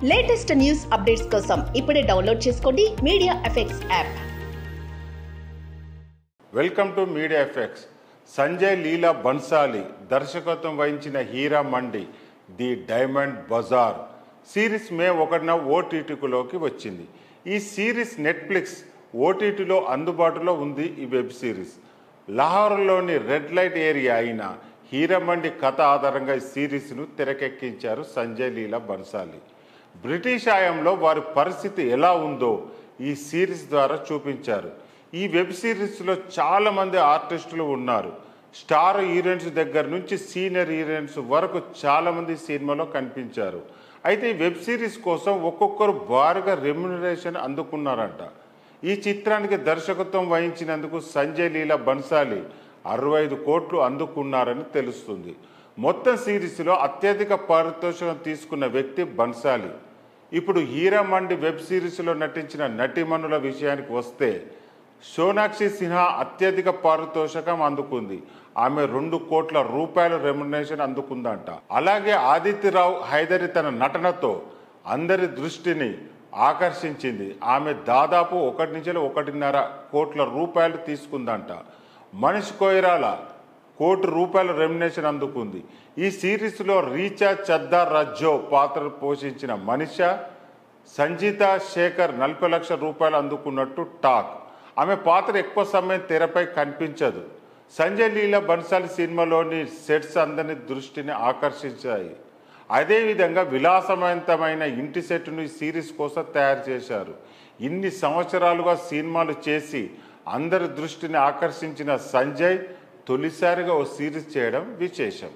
Latest news updates కోసం ఇప్పుడే download చేసుకోండి media effects app. Welcome to media effects. Sanjay Leela Bhansali దర్శకత్వం వహించిన Heeramandi the diamond bazaar series May 1న ఓటీటీలోకి వచ్చింది. ఈ సిరీస్ నెట్ఫ్లిక్స్ ఓటీటీలో అందుబాటులో ఉంది. ఈ వెబ్ సిరీస్ లాహోర్లోని రెడ్ లైట్ ఏరియా అయిన హీరామండి కథ ఆధారంగా ఈ సిరీస్ను తెరకెక్కించారు సంజయ్ లీలా బన్సాలి. బ్రిటిష్ హయాంలో వారి పరిస్థితి ఎలా ఉందో ఈ సిరీస్ ద్వారా చూపించారు. ఈ వెబ్ సిరీస్లో చాలామంది ఆర్టిస్టులు ఉన్నారు. స్టార్ హీరోయిన్స్ దగ్గర నుంచి సీనియర్ హీరోయిన్స్ వరకు చాలామంది సినిమాలో కనిపించారు. అయితే ఈ వెబ్ సిరీస్ కోసం ఒక్కొక్కరు భారీగా రెమ్యునరేషన్ అందుకున్నారంట. ఈ చిత్రానికి దర్శకత్వం వహించినందుకు సంజయ్ లీలా బన్సాలి 65 కోట్లు అందుకున్నారని తెలుస్తుంది. మొత్తం సిరీస్లో అత్యధిక పారితోషికం తీసుకున్న వ్యక్తి బన్సాలి. ఇప్పుడు హీరామండి వెబ్ సిరీస్లో నటించిన నటీమణుల విషయానికి వస్తే సోనాక్షి సిన్హా అత్యధిక పారితోషికం అందుకుంది. ఆమె 2 కోట్ల రూపాయల రెమ్యునరేషన్ అందుకుందంట. అలాగే ఆదిత్యరావు హైదరి తన నటనతో అందరి దృష్టిని ఆకర్షించింది. ఆమె దాదాపు 1 నుంచి 1.5 కోట్ల రూపాయలు తీసుకుందంట. మనీష్ కొయిరాల ₹1 కోటి రెమ్యునరేషన్ అందుకుంది. ఈ సిరీస్లో రీచా చద్దా రజ్జో పాత్ర పోషించిన మనీషా సంజీత శేఖర్ ₹40 లక్షల అందుకున్నట్టు టాక్. ఆమె పాత్ర ఎక్కువ సమయం తెరపై కనిపించదు. సంజయ్ లీలా బన్సాలి సినిమాలోని సెట్స్ అందరి దృష్టిని ఆకర్షించాయి. అదేవిధంగా విలాసవంతమైన ఇంటి సెట్ను ఈ సిరీస్ కోసం తయారు చేశారు. ఇన్ని సంవత్సరాలుగా సినిమాలు చేసి అందరి దృష్టిని ఆకర్షించిన సంజయ్ తొలిసారిగా ఓ సిరీస్ చేయడం విశేషం.